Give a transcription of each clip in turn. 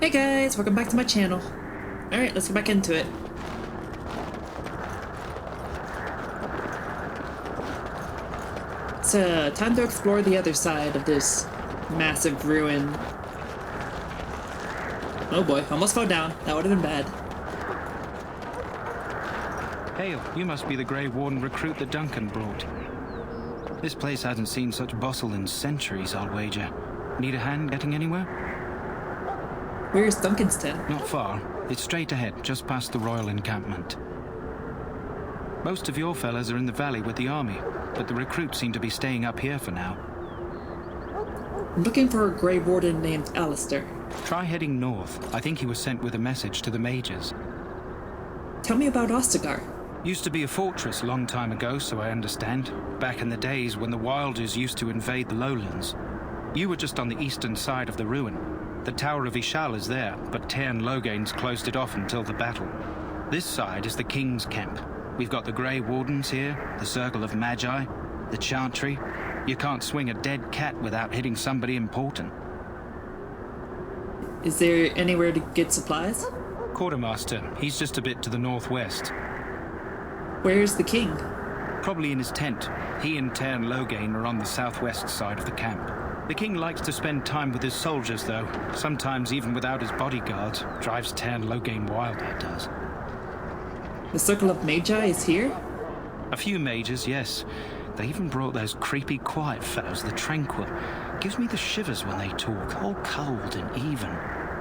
Hey guys, welcome back to my channel. Alright, let's get back into it. It's time to explore the other side of this massive ruin. Oh boy, almost fell down. That would have been bad. Hail, you must be the Grey Warden recruit that Duncan brought. This place hasn't seen such bustle in centuries, I'll wager. Need a hand getting anywhere? Where's Duncan's tent? Not far. It's straight ahead, just past the royal encampment. Most of your fellas are in the valley with the army, but the recruits seem to be staying up here for now. I'm looking for a Grey Warden named Alistair. Try heading north. I think he was sent with a message to the Mages. Tell me about Ostagar. Used to be a fortress a long time ago, so I understand. Back in the days when the Wilders used to invade the lowlands. You were just on the eastern side of the ruin. The Tower of Ishal is there, but Tairn Logain's closed it off until the battle. This side is the King's camp. We've got the Grey Wardens here, the Circle of Magi, the Chantry. You can't swing a dead cat without hitting somebody important. Is there anywhere to get supplies? Quartermaster, he's just a bit to the northwest. Where's the king? Probably in his tent. He and Tairn Logain are on the southwest side of the camp. The king likes to spend time with his soldiers, though. Sometimes even without his bodyguards. Drives Tairn Logain wild, that does. The Circle of Magi is here? A few mages, yes. They even brought those creepy quiet fellows, the Tranquil. Gives me the shivers when they talk, all cold and even.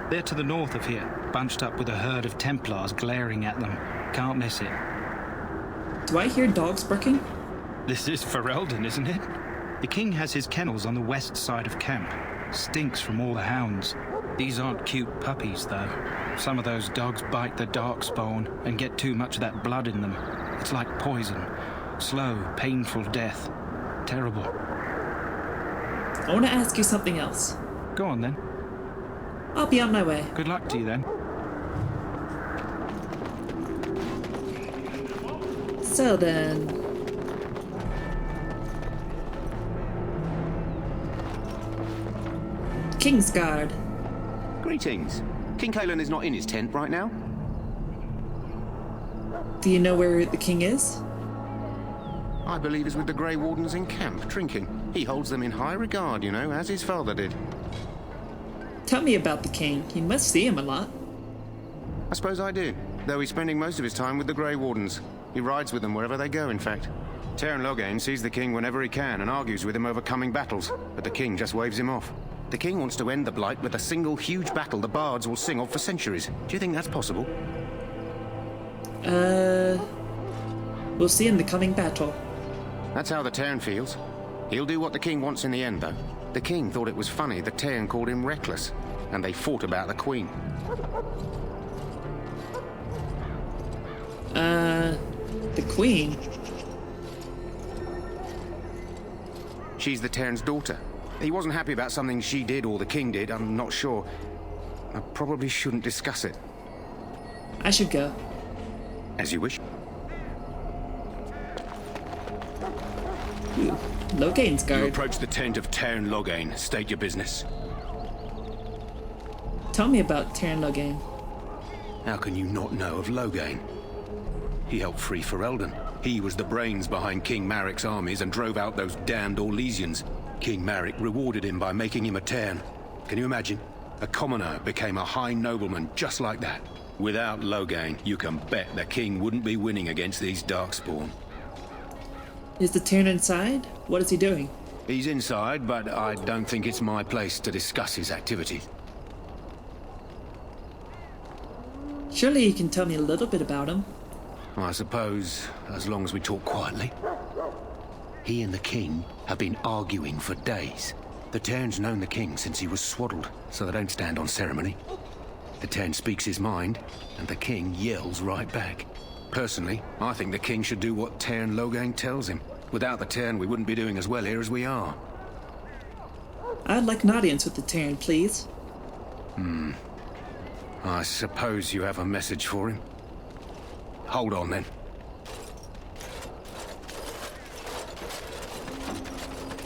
They're to the north of here, bunched up with a herd of Templars glaring at them. Can't miss it. Do I hear dogs barking? This is Ferelden, isn't it? The king has his kennels on the west side of camp. Stinks from all the hounds. These aren't cute puppies, though. Some of those dogs bite the darkspawn and get too much of that blood in them. It's like poison. Slow, painful death. Terrible. I want to ask you something else. Go on, then. I'll be on my way. Good luck to you, then. So then... Kingsguard. Greetings. King Cailan is not in his tent right now. Do you know where the king is? I believe he's with the Grey Wardens in camp, drinking. He holds them in high regard, you know, as his father did. Tell me about the king. You must see him a lot. I suppose I do, though he's spending most of his time with the Grey Wardens. He rides with them wherever they go, in fact. Tairn Logain sees the king whenever he can and argues with him over coming battles, but the king just waves him off. The king wants to end the Blight with a single huge battle the bards will sing of for centuries. Do you think that's possible? We'll see in the coming battle. That's how the Tairn feels. He'll do what the king wants in the end, though. The king thought it was funny that Tairn called him reckless, and they fought about the queen. The queen? She's the Tairn's daughter. He wasn't happy about something she did or the king did, I'm not sure. I probably shouldn't discuss it. I should go. As you wish. Ooh, Logain's You guard. approach the tent of Tairn Logain. State your business. Tell me about Tairn Logain. How can you not know of Logain? He helped free Ferelden. He was the brains behind King Maric's armies and drove out those damned Orlesians. King Maric rewarded him by making him a Tairn. Can you imagine? A commoner became a high nobleman just like that. Without Logain, you can bet the king wouldn't be winning against these Darkspawn. Is the Tairn inside? What is he doing? He's inside, but I don't think it's my place to discuss his activities. Surely you can tell me a little bit about him. I suppose, as long as we talk quietly. He and the king have been arguing for days. The Tairn's known the king since he was swaddled, so they don't stand on ceremony. The Tairn speaks his mind, and the king yells right back. Personally, I think the king should do what Tairn Logain tells him. Without the Tairn, we wouldn't be doing as well here as we are. I'd like an audience with the Tairn, please. I suppose you have a message for him. Hold on, then.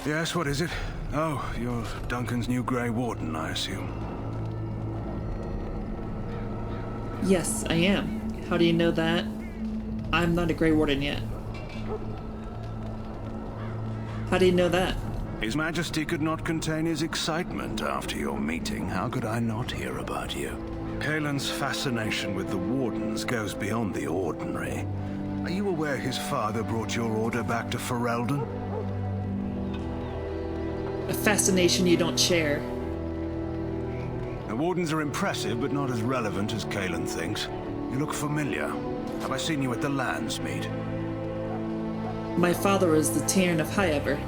Yes, what is it? Oh, you're Duncan's new Grey Warden, I assume. Yes, I am. How do you know that? I'm not a Grey Warden yet. How do you know that? His Majesty could not contain his excitement after your meeting. How could I not hear about you? Kaelin's fascination with the Wardens goes beyond the ordinary. Are you aware his father brought your order back to Ferelden? A fascination you don't share. The Wardens are impressive, but not as relevant as Kaelin thinks. You look familiar. Have I seen you at the Landsmeet? My father was the Tairn of Highever.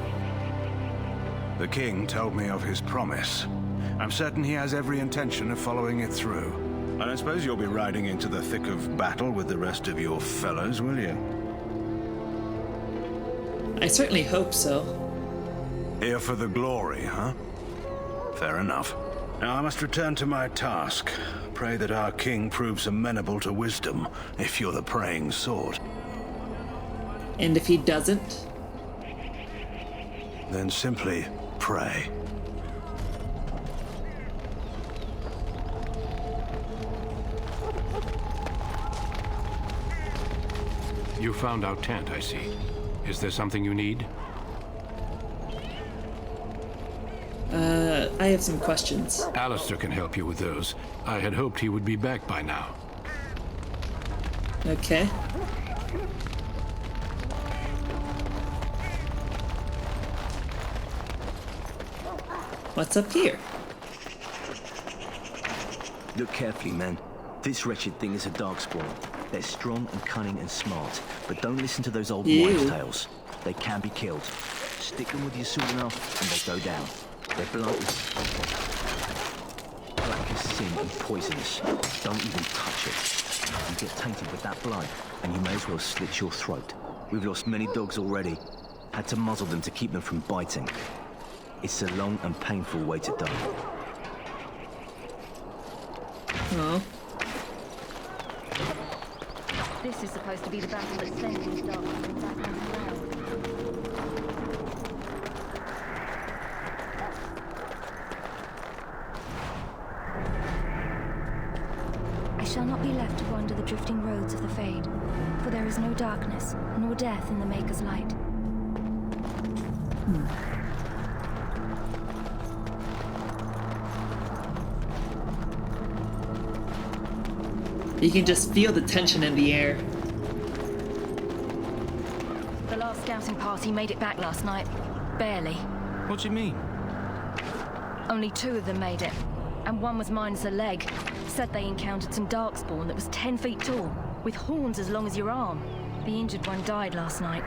The king told me of his promise. I'm certain he has every intention of following it through. I don't suppose you'll be riding into the thick of battle with the rest of your fellows, will you? I certainly hope so. Here for the glory, huh? Fair enough. Now I must return to my task. Pray that our king proves amenable to wisdom, if you're the praying sort. And if he doesn't? Then simply pray. You found our tent, I see. Is there something you need? I have some questions. Alistair can help you with those. I had hoped he would be back by now. Okay. What's up here? Look carefully, men. This wretched thing is a darkspawn. They're strong and cunning and smart, but don't listen to those old wives' tales. They can be killed. Stick them with your sword enough, and they go down. Their blood is black as sin and poisonous. Don't even touch it. You get tainted with that blood, and you may as well slit your throat. We've lost many dogs already. Had to muzzle them to keep them from biting. It's a long and painful way to die. Oh. This is supposed to be the battle that sent these dark back on the ground. I shall not be left to wander the drifting roads of the Fade, for there is no darkness, nor death in the Maker's light. You can just feel the tension in the air. The last scouting party made it back last night. Barely. What do you mean? Only 2 of them made it, and one was minus a leg. Said they encountered some darkspawn that was 10 feet tall, with horns as long as your arm. The injured one died last night.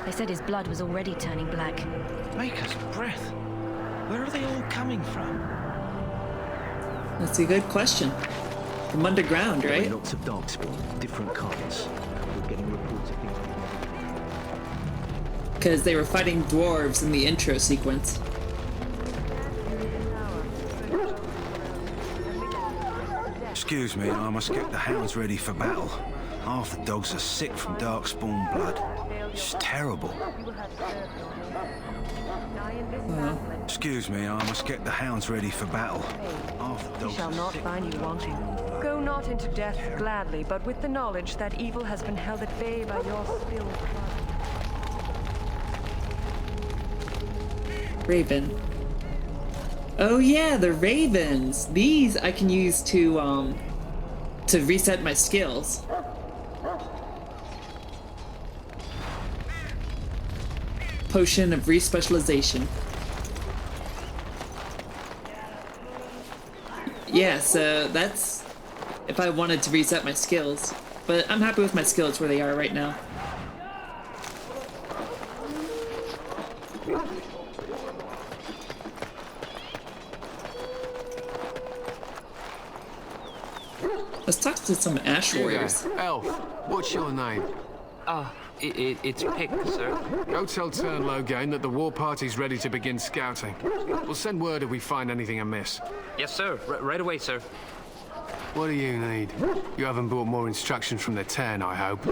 They said his blood was already turning black. Maker's breath. Where are they all coming from? That's a good question. From underground, There right? are lots of darkspawn, different kinds. We're getting reports of things. Because they were fighting dwarves in the intro sequence. Excuse me, I must get the hounds ready for battle. Half the dogs are sick from darkspawn blood. It's terrible. Excuse me, I must get the hounds ready for battle. Half the We dogs shall are not sick. find you wanting. Go not into death gladly, but with the knowledge that evil has been held at bay by your spilled blood. Raven. Oh yeah, the ravens. These I can use to reset my skills. Potion of respecialization. Yeah, so that's if I wanted to reset my skills. But I'm happy with my skills where they are right now. Let's talk to some Ash Warriors. Elf, what's your name? It's Pick, sir. Go tell Turn Logain that the war party's ready to begin scouting. We'll send word if we find anything amiss. Yes, sir. Right away, sir. What do you need? You haven't brought more instructions from the Turn, I hope.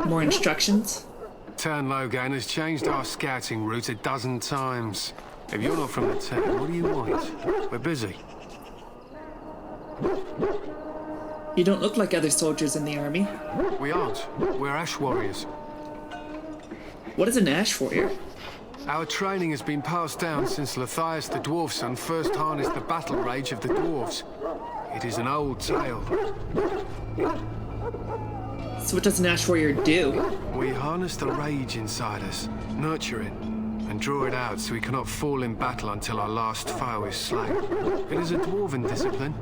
More instructions? Turn Logain has changed our scouting route 12 times. If you're not from the Turn, what do you want? We're busy. You don't look like other soldiers in the army. We aren't. We're Ash Warriors. What is an Ash Warrior? Our training has been passed down since Lathias the Dwarf Son first harnessed the battle rage of the dwarves. It is an old tale. So what does an Ash Warrior do? We harness the rage inside us, nurture it, and draw it out so we cannot fall in battle until our last foe is slain. It is a dwarven discipline,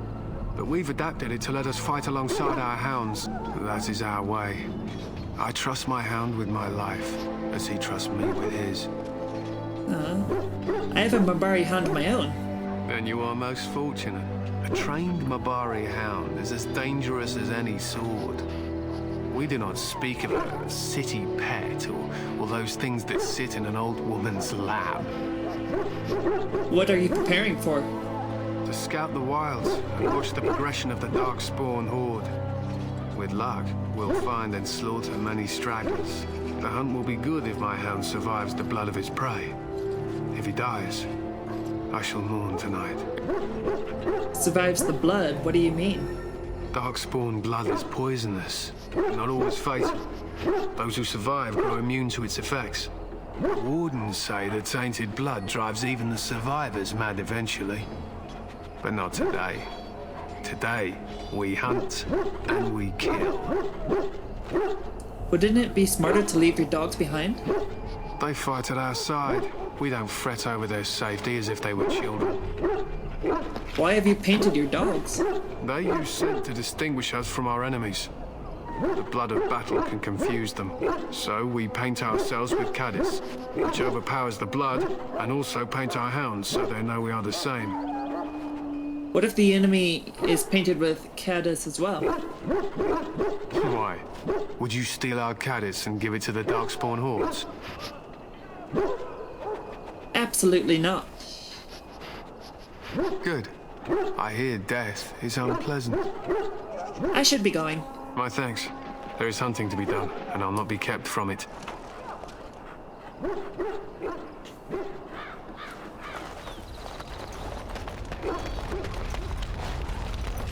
but we've adapted it to let us fight alongside our hounds. That is our way. I trust my hound with my life, as he trusts me with his. I have a Mabari hound of my own. Then you are most fortunate. A trained Mabari hound is as dangerous as any sword. We do not speak of a city pet or those things that sit in an old woman's lap. What are you preparing for? To scout the wilds and watch the progression of the Darkspawn horde. With luck, we'll find and slaughter many stragglers. The hunt will be good if my hound survives the blood of his prey. If he dies, I shall mourn tonight. Survives the blood? What do you mean? Darkspawn blood is poisonous, not always fatal. Those who survive grow immune to its effects. Wardens say that tainted blood drives even the survivors mad eventually. But not today. Today, we hunt and we kill. Wouldn't it be smarter to leave your dogs behind? They fight at our side. We don't fret over their safety as if they were children. Why have you painted your dogs? They use scent to distinguish us from our enemies. The blood of battle can confuse them, so we paint ourselves with caddis, which overpowers the blood, and also paint our hounds so they know we are the same. What if the enemy is painted with caddis as well? Why? Would you steal our caddis and give it to the Darkspawn hordes? Absolutely not. Good. I hear death is unpleasant. I should be going. My thanks. There is hunting to be done, and I'll not be kept from it.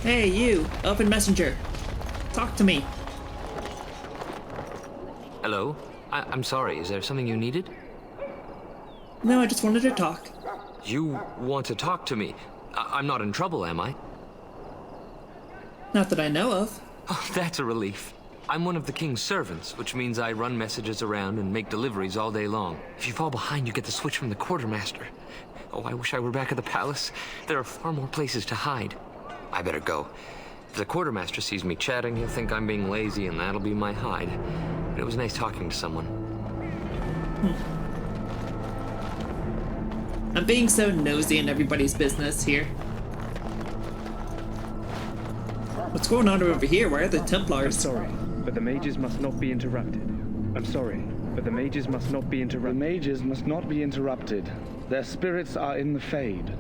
Hey, you, Elfin Messenger. Talk to me. Hello? I'm sorry, is there something you needed? No, I just wanted to talk. You want to talk to me? I'm not in trouble, am I? Not that I know of. Oh, that's a relief. I'm one of the king's servants, which means I run messages around and make deliveries all day long. If you fall behind, you get the switch from the quartermaster. Oh, I wish I were back at the palace. There are far more places to hide. I better go. If the quartermaster sees me chatting, he'll think I'm being lazy, and that'll be my hide. But it was nice talking to someone. I'm being so nosy in everybody's business here. What's going on over here? Why are the Templars? I'm sorry, but the mages must not be interrupted. I'm sorry, but the mages must not be interrupted. The mages must not be interrupted. Their spirits are in the Fade.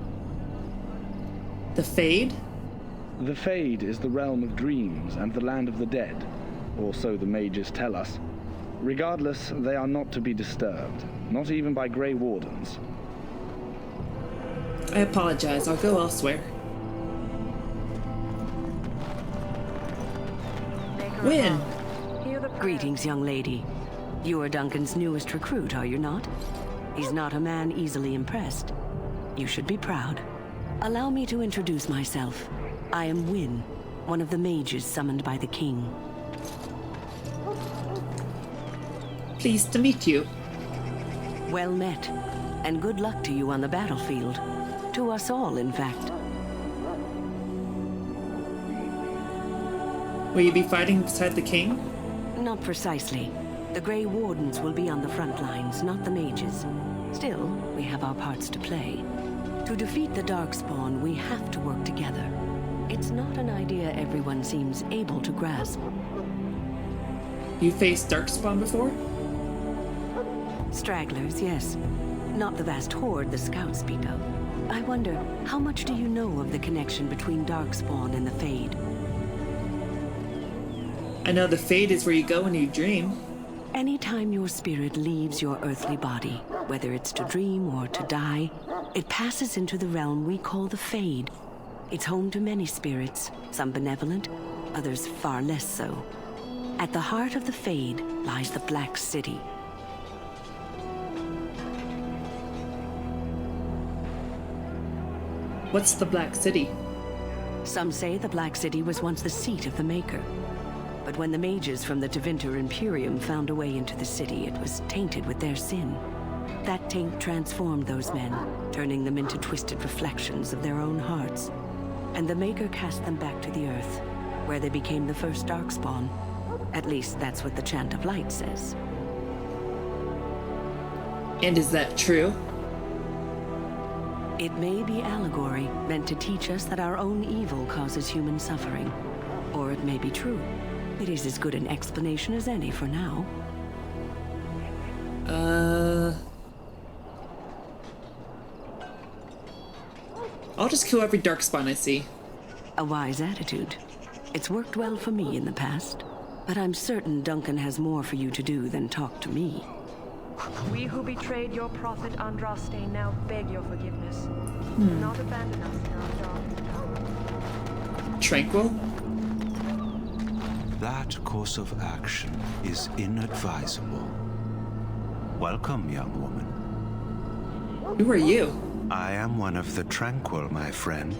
The Fade? The Fade is the realm of dreams and the land of the dead, or so the mages tell us. Regardless, they are not to be disturbed, not even by Grey Wardens. I apologize. I'll go elsewhere. Win! Greetings, young lady. You are Duncan's newest recruit, are you not? He's not a man easily impressed. You should be proud. Allow me to introduce myself. I am Wynne, one of the mages summoned by the king. Pleased to meet you. Well met, and good luck to you on the battlefield. To us all, in fact. Will you be fighting beside the king? Not precisely. The Grey Wardens will be on the front lines, not the mages. Still, we have our parts to play. To defeat the Darkspawn, we have to work together. It's not an idea everyone seems able to grasp. You faced Darkspawn before? Stragglers, yes. Not the vast horde the scouts speak of. I wonder, how much do you know of the connection between Darkspawn and the Fade? I know the Fade is where you go when you dream. Anytime your spirit leaves your earthly body, whether it's to dream or to die, it passes into the realm we call the Fade. It's home to many spirits, some benevolent, others far less so. At the heart of the Fade lies the Black City. What's the Black City? Some say the Black City was once the seat of the Maker. But when the mages from the Tevinter Imperium found a way into the city, it was tainted with their sin. That taint transformed those men, turning them into twisted reflections of their own hearts. And the Maker cast them back to the Earth, where they became the first Darkspawn. At least that's what the Chant of Light says. And is that true? It may be allegory, meant to teach us that our own evil causes human suffering. Or it may be true. It is as good an explanation as any for now. I'll just kill every Darkspawn I see. A wise attitude. It's worked well for me in the past. But I'm certain Duncan has more for you to do than talk to me. We who betrayed your prophet Andraste now beg your forgiveness. Do not abandon us in our dark. Tranquil? That course of action is inadvisable. Welcome, young woman. Who are you? I am one of the Tranquil, my friend.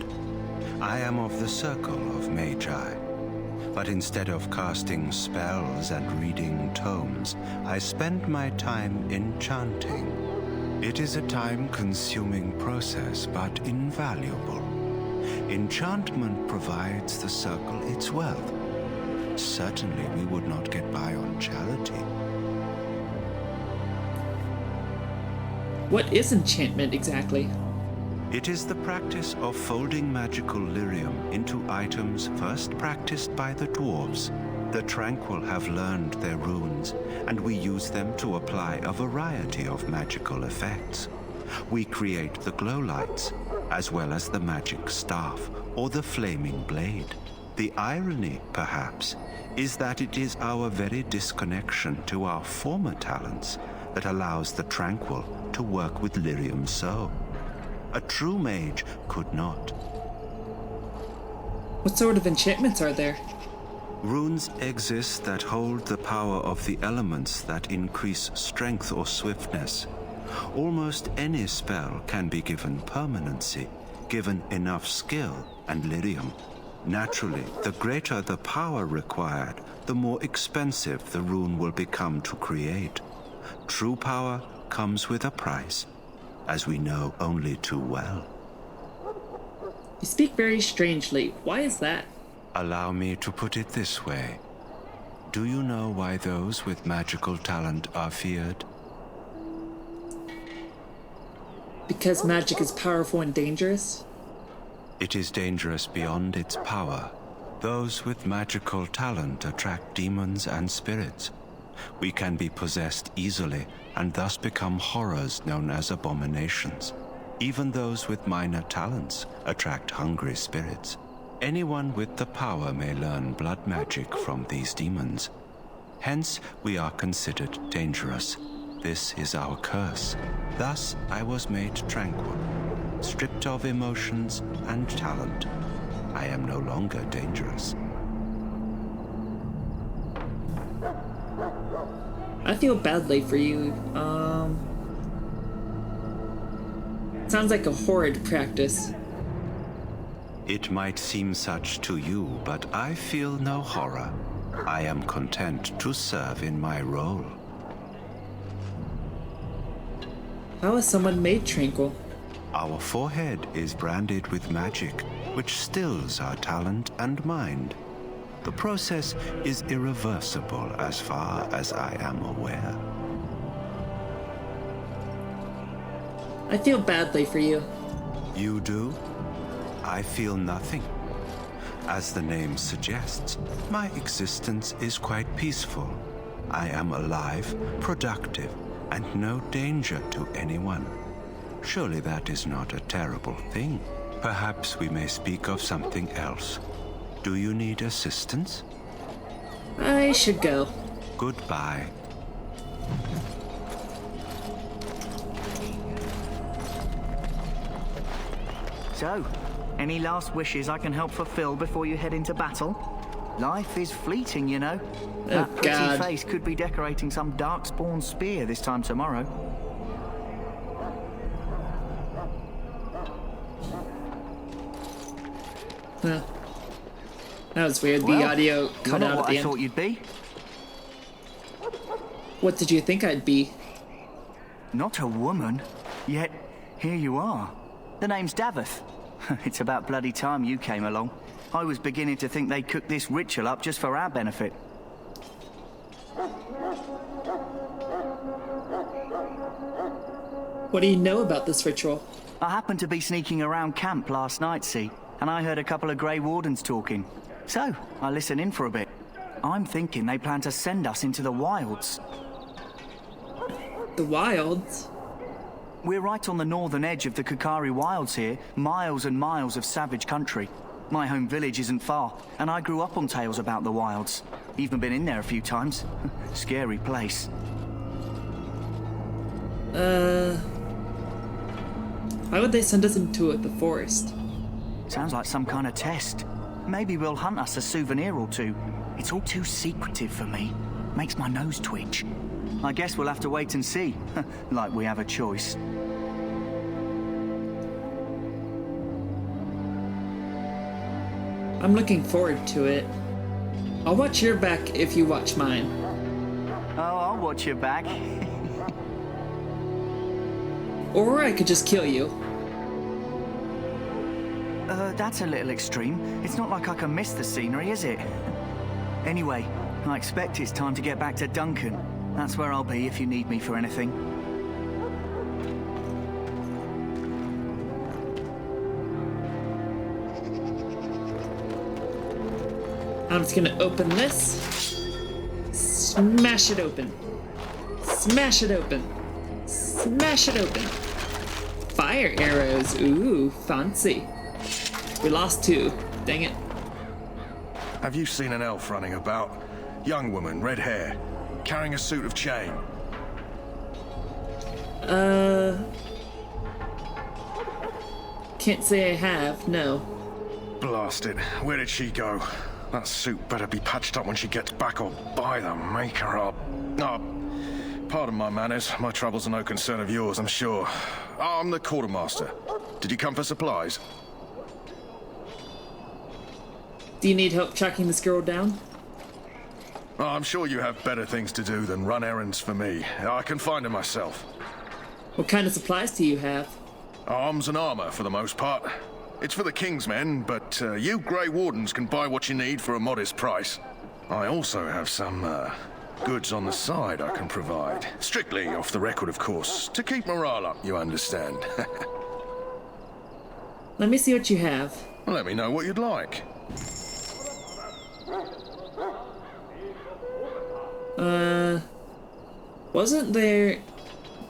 I am of the Circle of Magi. But instead of casting spells and reading tomes, I spend my time enchanting. It is a time-consuming process, but invaluable. Enchantment provides the Circle its wealth. Certainly we would not get by on charity. What is enchantment exactly? It is the practice of folding magical lyrium into items first practiced by the dwarves. The Tranquil have learned their runes, and we use them to apply a variety of magical effects. We create the glow lights, as well as the magic staff or the flaming blade. The irony, perhaps, is that it is our very disconnection to our former talents that allows the Tranquil to work with lyrium so. A true mage could not. What sort of enchantments are there? Runes exist that hold the power of the elements that increase strength or swiftness. Almost any spell can be given permanency, given enough skill and lyrium. Naturally, the greater the power required, the more expensive the rune will become to create. True power comes with a price, as we know only too well. You speak very strangely. Why is that? Allow me to put it this way. Do you know why those with magical talent are feared? Because magic is powerful and dangerous? It is dangerous beyond its power. Those with magical talent attract demons and spirits. We can be possessed easily and thus become horrors known as abominations. Even those with minor talents attract hungry spirits. Anyone with the power may learn blood magic from these demons. Hence, we are considered dangerous. This is our curse. Thus, I was made tranquil, stripped of emotions and talent. I am no longer dangerous. I feel badly for you. Sounds like a horrid practice. It might seem such to you, but I feel no horror. I am content to serve in my role. How is someone made tranquil? Our forehead is branded with magic, which stills our talent and mind. The process is irreversible as far as I am aware. I feel badly for you. You do? I feel nothing. As the name suggests, my existence is quite peaceful. I am alive, productive, and no danger to anyone. Surely that is not a terrible thing. Perhaps we may speak of something else. Do you need assistance? I should go. Goodbye. So, Any last wishes I can help fulfill before you head into battle? Life is fleeting, you know. That pretty face could be decorating some darkspawn spear this time tomorrow. Huh. That was weird. The audio cut out at the end. I thought you'd be. What did you think I'd be? Not a woman, yet here you are. The name's Davith. It's about bloody time you came along. I was beginning to think they cooked this ritual up just for our benefit. What do you know about this ritual? I happened to be sneaking around camp last night, see, and I heard a couple of Grey Wardens talking. So, I listened in for a bit. I'm thinking they plan to send us into the wilds. The wilds? We're right on the northern edge of the Kukari Wilds here, miles and miles of savage country. My home village isn't far, and I grew up on tales about the wilds. Even been in there a few times. Scary place. Why would they send us into the forest? Sounds like some kind of test. Maybe we'll hunt us a souvenir or two. It's all too secretive for me. Makes my nose twitch. I guess we'll have to wait and see. Like we have a choice. I'm looking forward to it. I'll watch your back if you watch mine. Oh, I'll watch your back. Or I could just kill you. That's a little extreme. It's not like I can miss the scenery, is it? Anyway, I expect it's time to get back to Duncan. That's where I'll be if you need me for anything. I'm just gonna open this. Smash it open. Smash it open. Smash it open. Fire arrows. Ooh, fancy. We lost 2. Dang it. Have you seen an elf running about? Young woman, red hair, carrying a suit of chain. Can't say I have, no. Blast it. Where did she go? That suit better be patched up when she gets back, or by the maker up. Pardon my manners. My troubles are no concern of yours, I'm sure. I'm the quartermaster. Did you come for supplies? Do you need help tracking this girl down? I'm sure you have better things to do than run errands for me. I can find her myself. What kind of supplies do you have? Arms and armor, for the most part. It's for the King's men, but you Grey Wardens can buy what you need for a modest price. I also have some, goods on the side I can provide. Strictly off the record, of course. To keep morale up, you understand. Let me see what you have. Let me know what you'd like. Wasn't there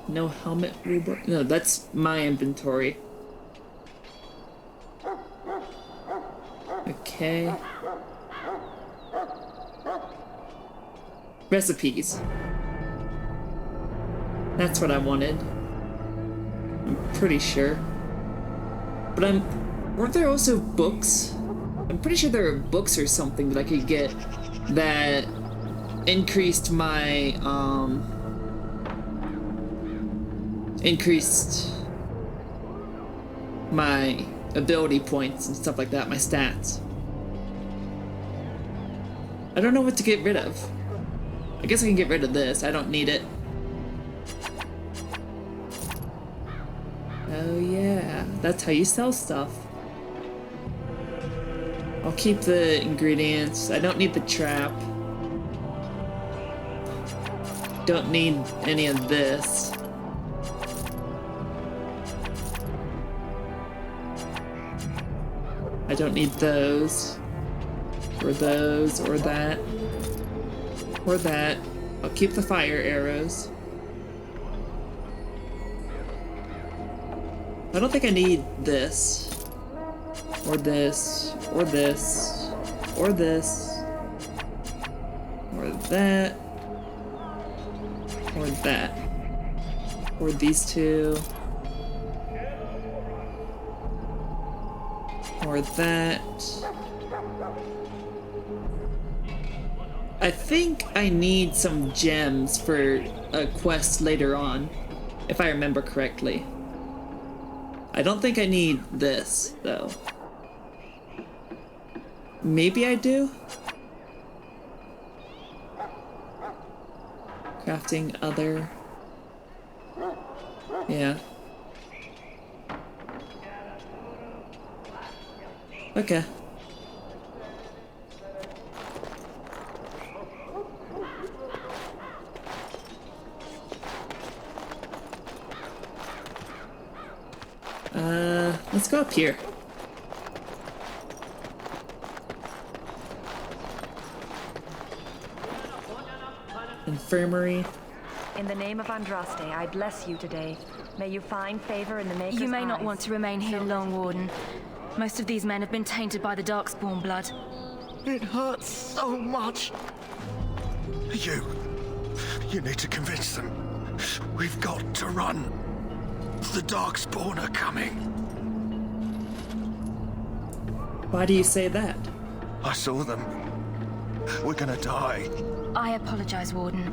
no helmet reward? No, that's my inventory. Okay. Recipes. That's what I wanted. I'm pretty sure. But weren't there also books? I'm pretty sure there were books or something that I could get that increased my, ability points and stuff like that, my stats. I don't know what to get rid of. I guess I can get rid of this. I don't need it. Oh yeah, that's how you sell stuff. I'll keep the ingredients. I don't need the trap. Don't need any of this. I don't need those. Or those, or that. Or that. I'll keep the fire arrows. I don't think I need this. Or this. Or this. Or this. Or that. Or that. Or these two. Or that. I think I need some gems for a quest later on, if I remember correctly. I don't think I need this, though. Maybe I do? Crafting other... Yeah. Okay. Let's go up here. Infirmary. In the name of Andraste, I bless you today. May you find favor in the Maker's You may not eyes. want to remain here long, Warden. Most of these men have been tainted by the Darkspawn blood. It hurts so much. You need to convince them. We've got to run. The Darkspawn are coming. Why do you say that? I saw them. We're gonna die. I apologize, Warden.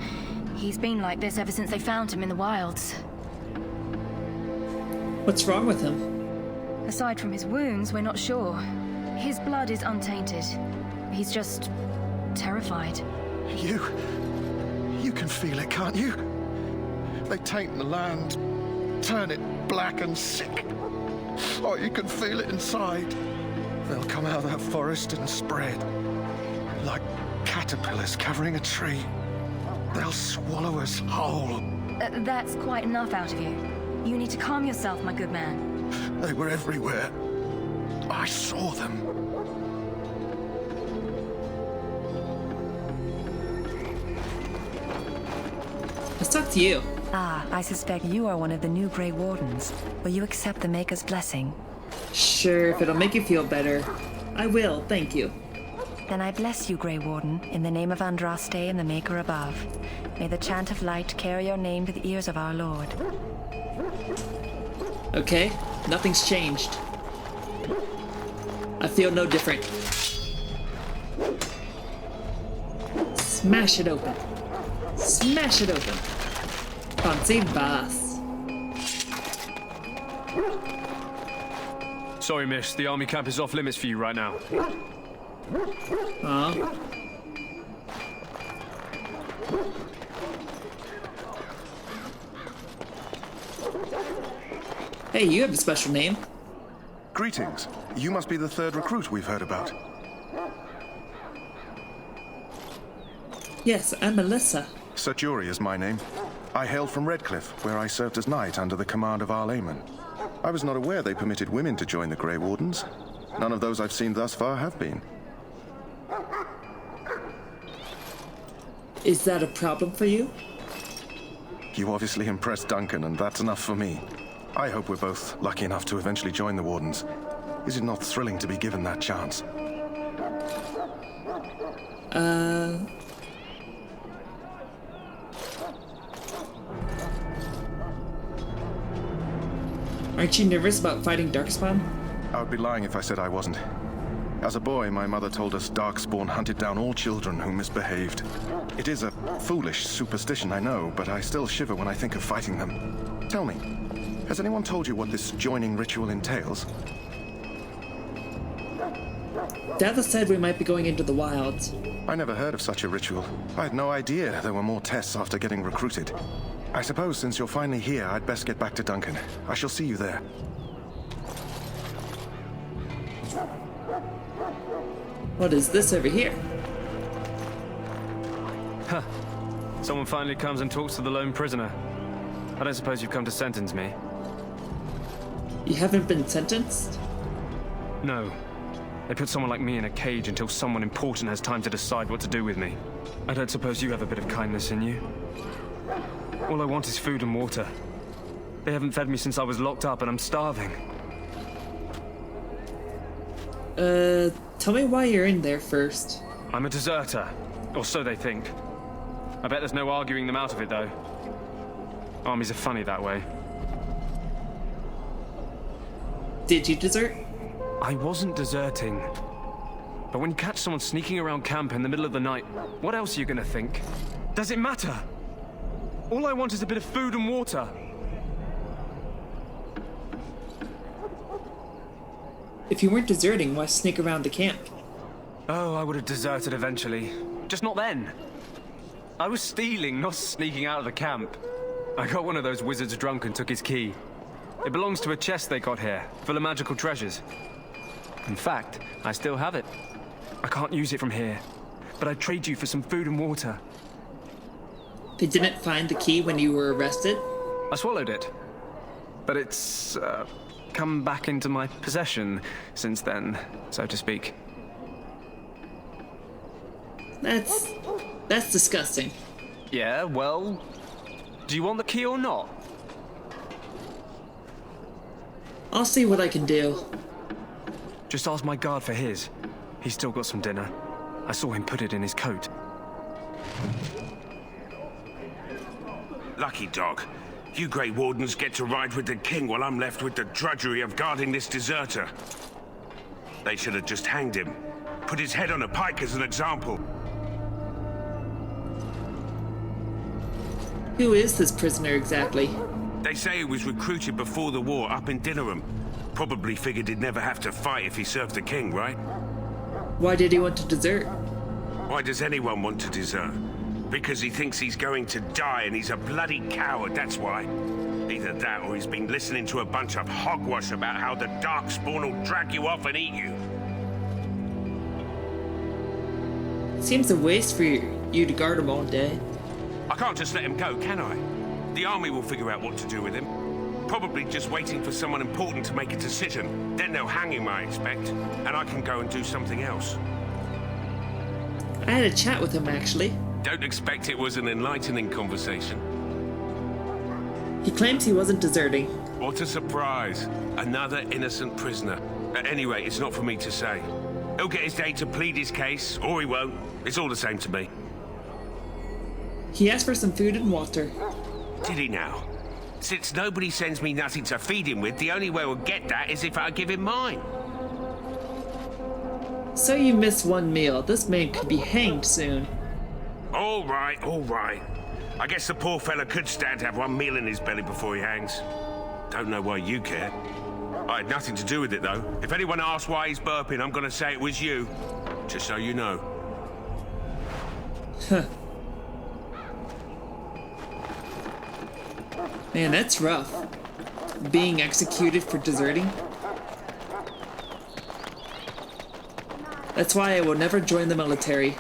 He's been like this ever since they found him in the wilds. What's wrong with him? Aside from his wounds, we're not sure. His blood is untainted. He's just... terrified. You can feel it, can't you? They taint the land, turn it black and sick. Oh, you can feel it inside. They'll come out of that forest and spread. Like caterpillars covering a tree. They'll swallow us whole. That's quite enough out of you. You need to calm yourself, my good man. They were everywhere. I saw them. Let's talk to you. Ah, I suspect you are one of the new Grey Wardens. Will you accept the Maker's blessing? Sure, if it'll make you feel better. I will, thank you. Then I bless you, Grey Warden, in the name of Andraste and the Maker above. May the chant of light carry your name to the ears of our Lord. Okay, nothing's changed. I feel no different. Smash it open. Smash it open. Fancy boss. Sorry, miss. The army camp is off limits for you right now. Aw. Hey, you have a special name. Greetings. You must be the third recruit we've heard about. Yes, I'm Melissa. Sir Jury is my name. I hail from Redcliffe, where I served as knight under the command of Arl Eamon. I was not aware they permitted women to join the Grey Wardens. None of those I've seen thus far have been. Is that a problem for you? You obviously impressed Duncan, and that's enough for me. I hope we're both lucky enough to eventually join the Wardens. Is it not thrilling to be given that chance? Aren't you nervous about fighting Darkspawn? I would be lying if I said I wasn't. As a boy, my mother told us Darkspawn hunted down all children who misbehaved. It is a foolish superstition, I know, but I still shiver when I think of fighting them. Tell me, has anyone told you what this joining ritual entails? Dada said we might be going into the wilds. I never heard of such a ritual. I had no idea there were more tests after getting recruited. I suppose since you're finally here, I'd best get back to Duncan. I shall see you there. What is this over here? Huh. Someone finally comes and talks to the lone prisoner. I don't suppose you've come to sentence me. You haven't been sentenced? No. They put someone like me in a cage until someone important has time to decide what to do with me. I don't suppose you have a bit of kindness in you? All I want is food and water. They haven't fed me since I was locked up and I'm starving. Tell me why you're in there first. I'm a deserter, or so they think. I bet there's no arguing them out of it, though. Armies are funny that way. Did you desert? I wasn't deserting. But when you catch someone sneaking around camp in the middle of the night, what else are you gonna think? Does it matter? All I want is a bit of food and water. If you weren't deserting, why sneak around the camp? Oh, I would have deserted eventually. Just not then. I was stealing, not sneaking out of the camp. I got one of those wizards drunk and took his key. It belongs to a chest they got here, full of magical treasures. In fact, I still have it. I can't use it from here, but I'd trade you for some food and water. They didn't find the key when you were arrested? I swallowed it. But it's, come back into my possession since then, so to speak. That's disgusting. Yeah, well, do you want the key or not? I'll see what I can do. Just ask my guard for his. He's still got some dinner. I saw him put it in his coat. Lucky dog. You Grey Wardens get to ride with the king while I'm left with the drudgery of guarding this deserter. They should have just hanged him. Put his head on a pike as an example. Who is this prisoner exactly? They say he was recruited before the war up in Dinnerham. Probably figured he'd never have to fight if he served the king, right? Why did he want to desert? Why does anyone want to desert? Because he thinks he's going to die and he's a bloody coward, that's why. Either that or he's been listening to a bunch of hogwash about how the Darkspawn will drag you off and eat you. Seems a waste for you to guard him all day. I can't just let him go, can I? The army will figure out what to do with him. Probably just waiting for someone important to make a decision. Then they'll hang him, I expect. And I can go and do something else. I had a chat with him, actually. Don't expect it was an enlightening conversation. He claims he wasn't deserting. What a surprise. Another innocent prisoner. At any rate, it's not for me to say. He'll get his day to plead his case, or he won't. It's all the same to me. He asked for some food and water. Did he now? Since nobody sends me nothing to feed him with, the only way we'll get that is if I give him mine. So you missed one meal. This man could be hanged soon. All right, all right. I guess the poor fella could stand to have one meal in his belly before he hangs. Don't know why you care. I had nothing to do with it, though. If anyone asks why he's burping, I'm gonna say it was you. Just so you know. Huh. Man, that's rough. Being executed for deserting. That's why I will never join the military.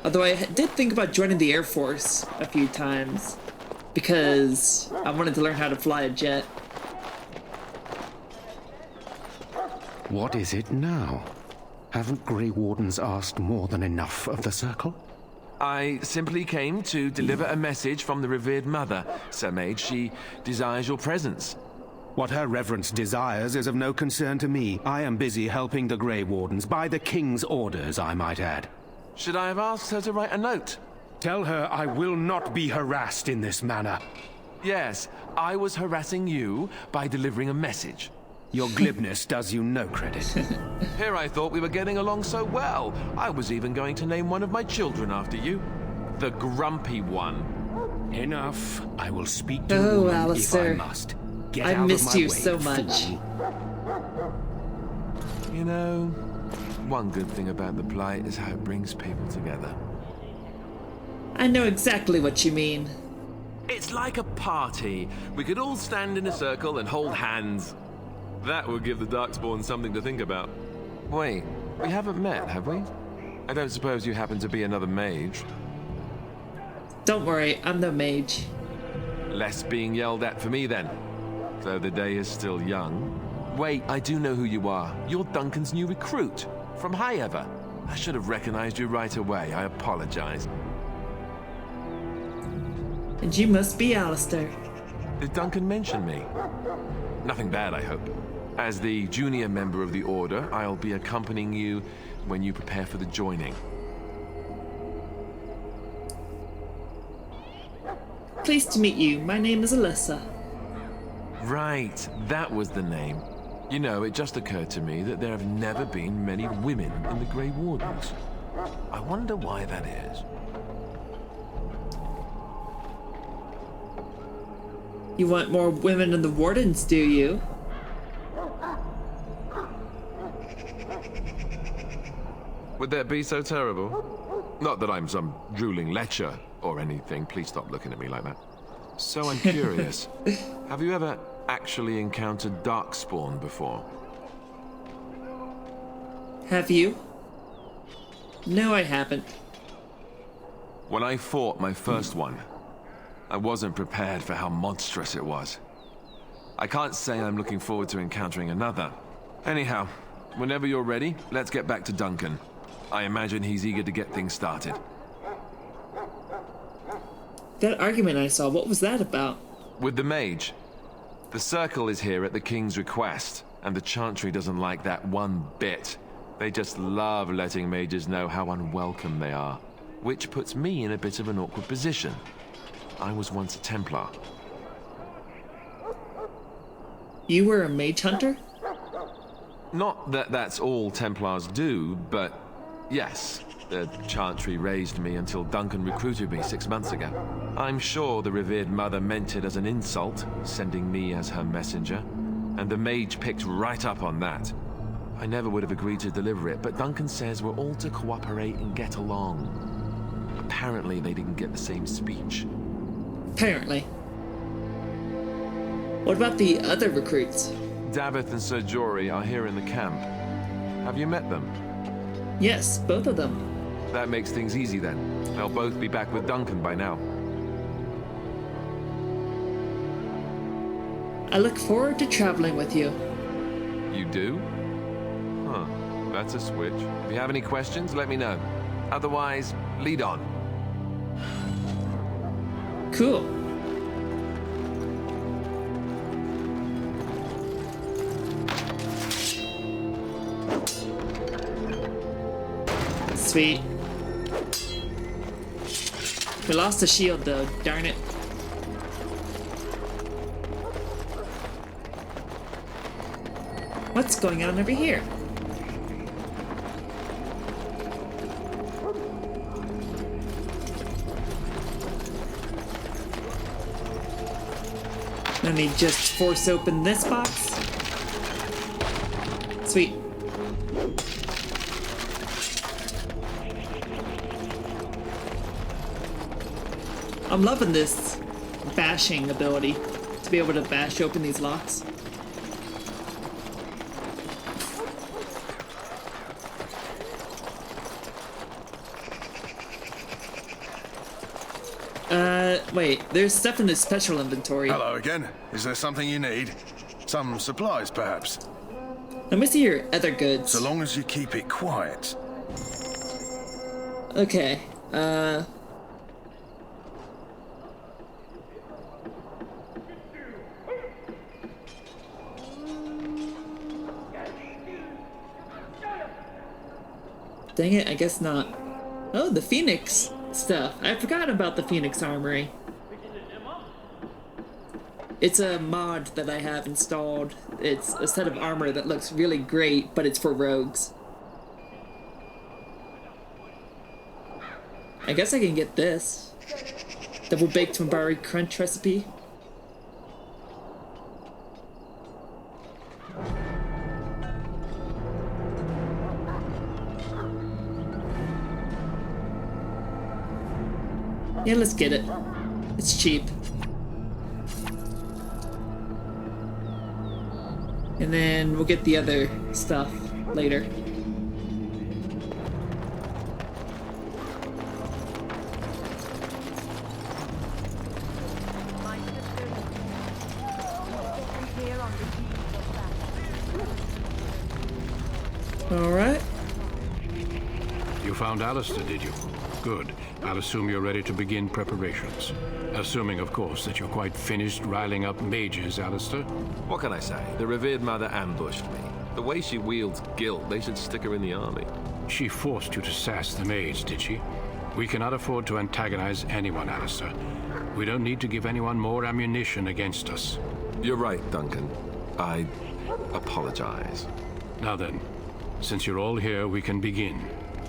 Although I did think about joining the Air Force a few times. Because I wanted to learn how to fly a jet. What is it now? Haven't Grey Wardens asked more than enough of the Circle? I simply came to deliver a message from the revered mother, Sir Mage. She desires your presence. What her reverence desires is of no concern to me. I am busy helping the Grey Wardens, by the King's orders, I might add. Should I have asked her to write a note? Tell her I will not be harassed in this manner. Yes, I was harassing you by delivering a message. Your glibness does you no credit. Here I thought we were getting along so well. I was even going to name one of my children after you. The Grumpy One. Enough. I will speak to you if I must. Get I out missed of my you way, so much. You know, one good thing about the Blight is how it brings people together. I know exactly what you mean. It's like a party. We could all stand in a circle and hold hands. That would give the Darkspawn something to think about. Wait, we haven't met, have we? I don't suppose you happen to be another mage? Don't worry, I'm no mage. Less being yelled at for me then. Though the day is still young. Wait, I do know who you are. You're Duncan's new recruit. From Highever. I should have recognized you right away. I apologize. And you must be Alistair. Did Duncan mention me? Nothing bad, I hope. As the junior member of the Order, I'll be accompanying you when you prepare for the joining. Pleased to meet you. My name is Alyssa. Right, that was the name. You know, it just occurred to me that there have never been many women in the Grey Wardens. I wonder why that is. You want more women in the Wardens, do you? Would that be so terrible? Not that I'm some drooling lecher or anything. Please stop looking at me like that. So I'm curious. Have you ever actually encountered Darkspawn before? Have you? No, I haven't. When I fought my first one, I wasn't prepared for how monstrous it was. I can't say I'm looking forward to encountering another. Anyhow, whenever you're ready, let's get back to Duncan. I imagine he's eager to get things started. That argument I saw, what was that about? With the mage. The circle is here at the king's request, and the chantry doesn't like that one bit. They just love letting mages know how unwelcome they are, which puts me in a bit of an awkward position. I was once a Templar. You were a mage hunter? Not that that's all Templars do, but yes, the chantry raised me until Duncan recruited me 6 months ago. I'm sure the revered mother meant it as an insult, sending me as her messenger, and the mage picked right up on that. I never would have agreed to deliver it, but Duncan says we're all to cooperate and get along. Apparently they didn't get the same speech. Apparently. What about the other recruits? Davith and Sir Jory are here in the camp. Have you met them? Yes, both of them. That makes things easy then. They'll both be back with Duncan by now. I look forward to traveling with you. You do? Huh. That's a switch. If you have any questions, let me know. Otherwise, lead on. Cool. Sweet. We lost the shield though, darn it. What's going on over here? Let me just force open this box. Sweet. I'm loving this bashing ability to be able to bash open these locks. Wait, there's stuff in the special inventory. Hello again. Is there something you need? Some supplies, perhaps? Let me see your other goods. So long as you keep it quiet. Okay, dang it, I guess not. Oh, the Phoenix stuff. I forgot about the Phoenix Armory. It's a mod that I have installed. It's a set of armor that looks really great, but it's for rogues. I guess I can get this. Double baked Mambari crunch recipe. Yeah, let's get it. It's cheap. And then we'll get the other stuff later. Alright. You found Alistair, did you? Good. I'll assume you're ready to begin preparations. Assuming, of course, that you're quite finished riling up mages, Alistair. What can I say? The revered mother ambushed me. The way she wields guilt, they should stick her in the army. She forced you to sass the mage, did she? We cannot afford to antagonize anyone, Alistair. We don't need to give anyone more ammunition against us. You're right, Duncan. I apologize. Now then, since you're all here, we can begin.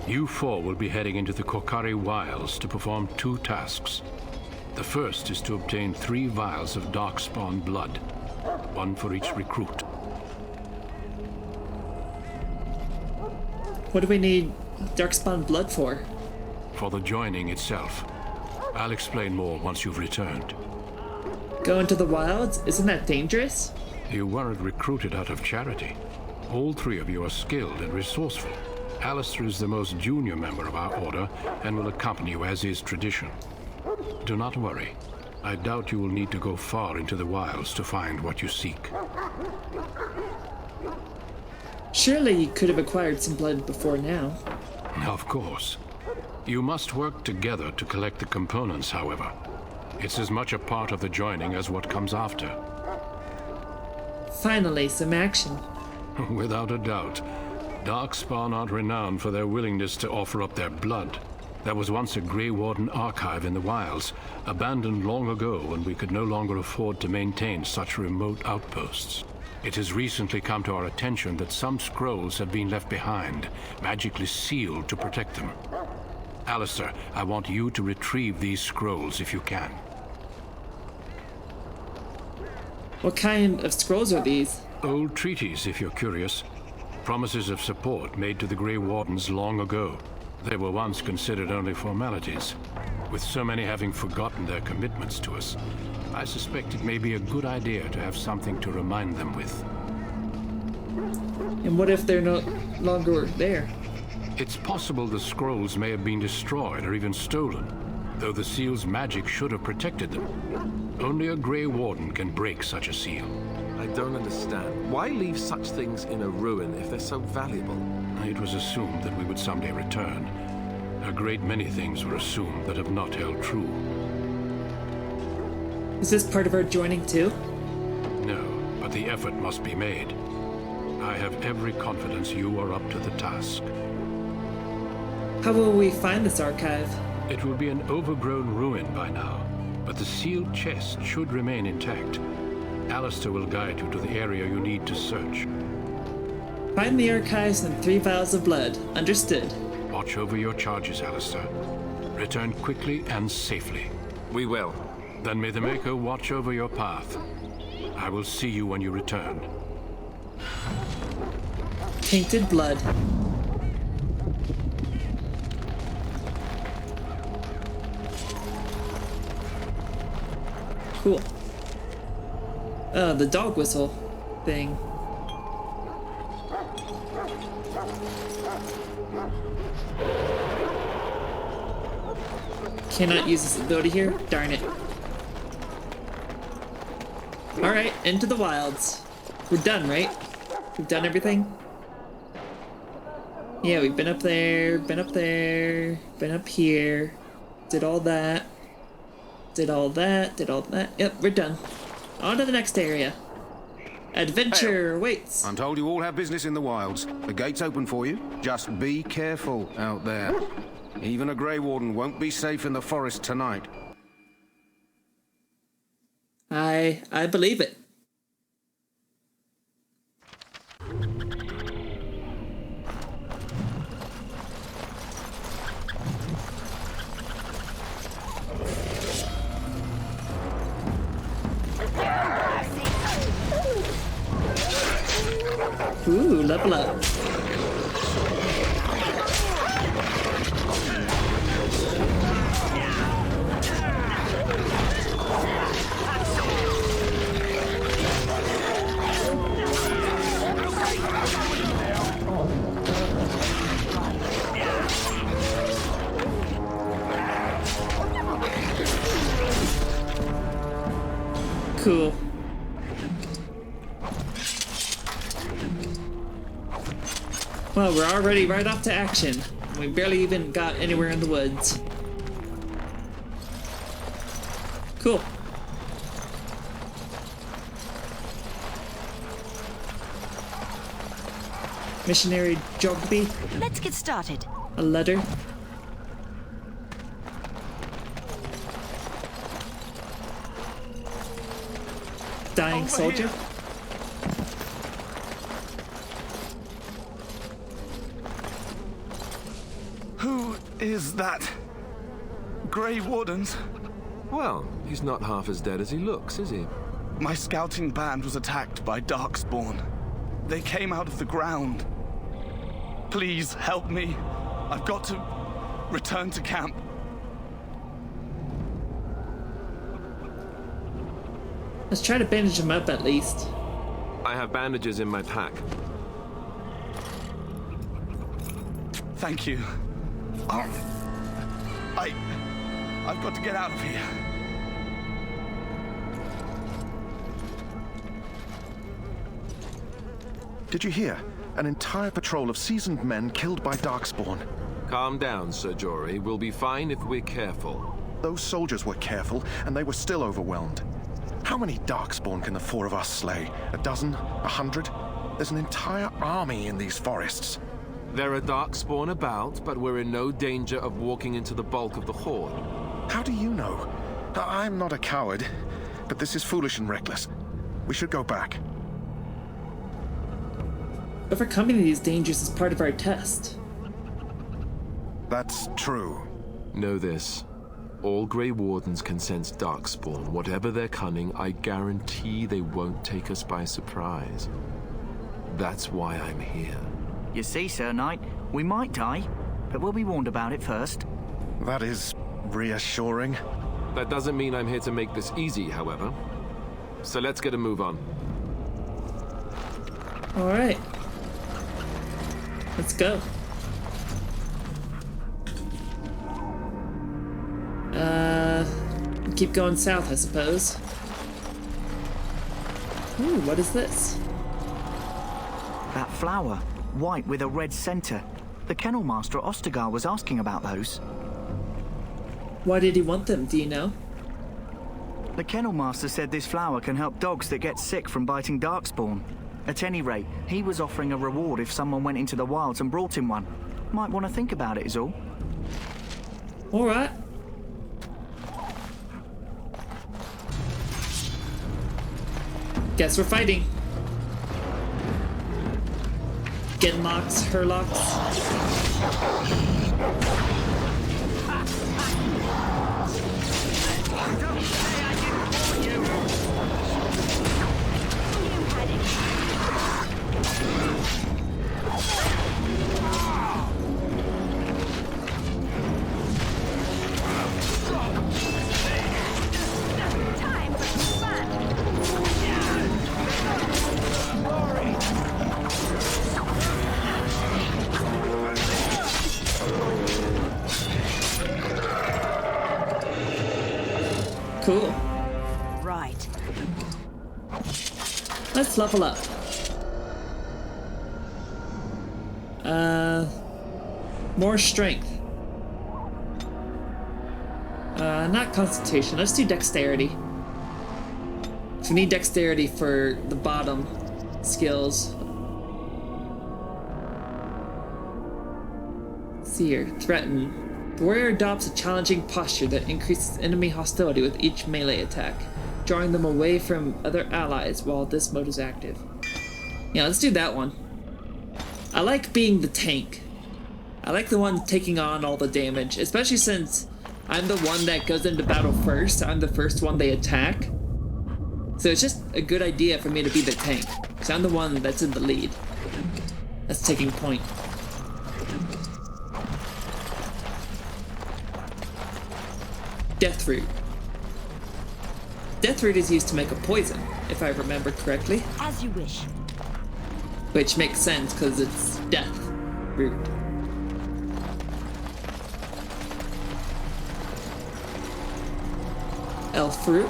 You four will be heading into the Kokari Wilds to perform 2 tasks. The first is to obtain 3 vials of darkspawn blood, 1 for each recruit. What do we need darkspawn blood for? For the joining itself. I'll explain more once you've returned. Go into the wilds? Isn't that dangerous? You weren't recruited out of charity. All 3 of you are skilled and resourceful. Alistair is the most junior member of our order and will accompany you as is tradition. Do not worry. I doubt you will need to go far into the wilds to find what you seek. Surely you could have acquired some blood before now. Of course. You must work together to collect the components, however. It's as much a part of the joining as what comes after. Finally, some action. Without a doubt. Darkspawn aren't renowned for their willingness to offer up their blood. There was once a Grey Warden archive in the wilds, abandoned long ago when we could no longer afford to maintain such remote outposts. It has recently come to our attention that some scrolls have been left behind, magically sealed to protect them. Alistair, I want you to retrieve these scrolls if you can. What kind of scrolls are these? Old treaties, if you're curious. Promises of support made to the Grey Wardens long ago. They were once considered only formalities. With so many having forgotten their commitments to us, I suspect it may be a good idea to have something to remind them with. And what if they're no longer there? It's possible the scrolls may have been destroyed or even stolen, though the seal's magic should have protected them. Only a Grey Warden can break such a seal. I don't understand. Why leave such things in a ruin if they're so valuable? It was assumed that we would someday return. A great many things were assumed that have not held true. Is this part of our joining too? No, but the effort must be made. I have every confidence you are up to the task. How will we find this archive? It will be an overgrown ruin by now, but the sealed chest should remain intact. Alistair will guide you to the area you need to search. Find the archives and 3 vials of blood. Understood. Watch over your charges, Alistair. Return quickly and safely. We will. Then may the Maker watch over your path. I will see you when you return. Tainted blood. Cool. The dog whistle thing. Cannot use this ability here? Darn it. Alright, into the wilds. We're done, right? We've done everything? Yeah, we've been up there, been up there, been up here. Did all that. Did all that, did all that. Yep, we're done. On to the next area. Adventure waits. I'm told you all have business in the wilds. The gate's open for you. Just be careful out there. Even a Grey Warden won't be safe in the forest tonight. I believe it. Ooh, level up. Cool. Well, we're already right off to action. We barely even got anywhere in the woods. Cool. Missionary Jogby. Let's get started. A letter. dying Over soldier. here. Who is that? Grey Wardens? Well, he's not half as dead as he looks, is he? My scouting band was attacked by Darkspawn. They came out of the ground. Please help me. I've got to return to camp. Let's try to bandage him up at least. I have bandages in my pack. Thank you. I've got to get out of here. Did you hear? An entire patrol of seasoned men killed by Darkspawn. Calm down, Sir Jory. We'll be fine if we're careful. Those soldiers were careful, and they were still overwhelmed. How many Darkspawn can the four of us slay? A dozen? 100? There's an entire army in these forests. There are Darkspawn about, but we're in no danger of walking into the bulk of the horde. How do you know? I'm not a coward, but this is foolish and reckless. We should go back. Overcoming these dangers is part of our test. That's true. Know this. All Grey Wardens can sense Darkspawn. Whatever their cunning, I guarantee they won't take us by surprise. That's why I'm here. You see, Sir Knight, we might die, but we'll be warned about it first. That is reassuring. That doesn't mean I'm here to make this easy, however. So let's get a move on. All right. Let's go. Keep going south, I suppose. Ooh, what is this? That flower, white with a red center. The kennel master at Ostagar was asking about those. Why did he want them, do you know? The kennel master said this flower can help dogs that get sick from biting Darkspawn. At any rate, he was offering a reward if someone went into the wilds and brought him one. Might want to think about it is all. All right. Guess we're fighting. Genlocks, Herlocks. Cool. Right. Let's level up. More strength. Not constitution. Let's do dexterity. We need dexterity for the bottom skills. Let's see here. Threaten. The warrior adopts a challenging posture that increases enemy hostility with each melee attack, drawing them away from other allies while this mode is active. Yeah, let's do that one. I like being the tank. I like the one taking on all the damage, especially since I'm the one that goes into battle first. I'm the first one they attack. So it's just a good idea for me to be the tank, because I'm the one that's in the lead. That's taking point. Deathroot. Deathroot is used to make a poison, if I remember correctly. As you wish. Which makes sense, because it's death root. Elf fruit.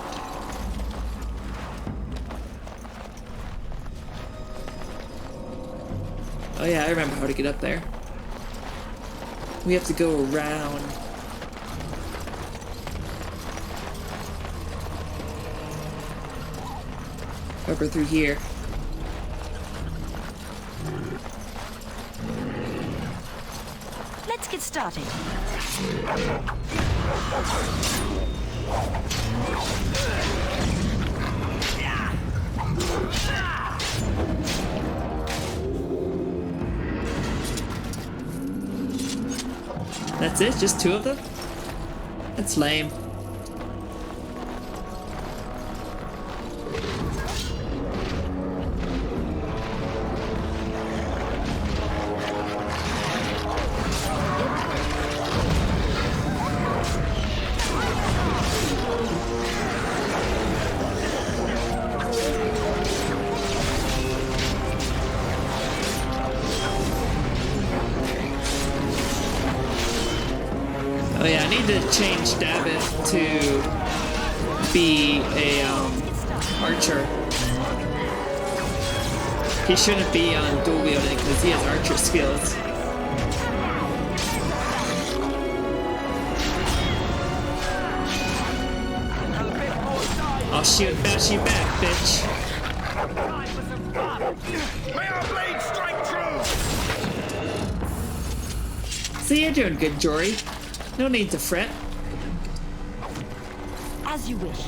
Oh yeah, I remember how to get up there. We have to go around. Over through here. Let's get started. That's it? Just 2 of them? That's lame. Oh yeah, I need to change David to be a archer. He shouldn't be on dual wielding because he has archer skills. I'll bash you back, bitch. May our blade strike true! See, you're doing good, Jory. No need to fret. As you wish.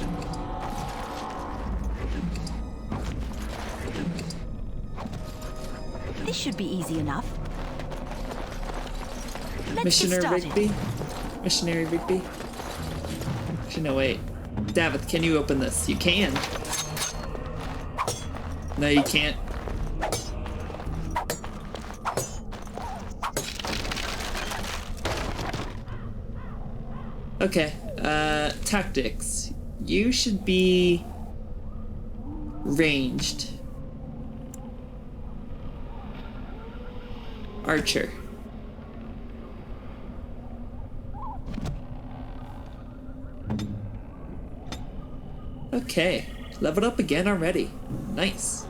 This should be easy enough. Missionary Rigby? Missionary Rigby? Actually, no, wait. David, can you open this? You can. No, you can't. Okay, tactics. You should be ranged. Archer. Okay, leveled up again already. Nice.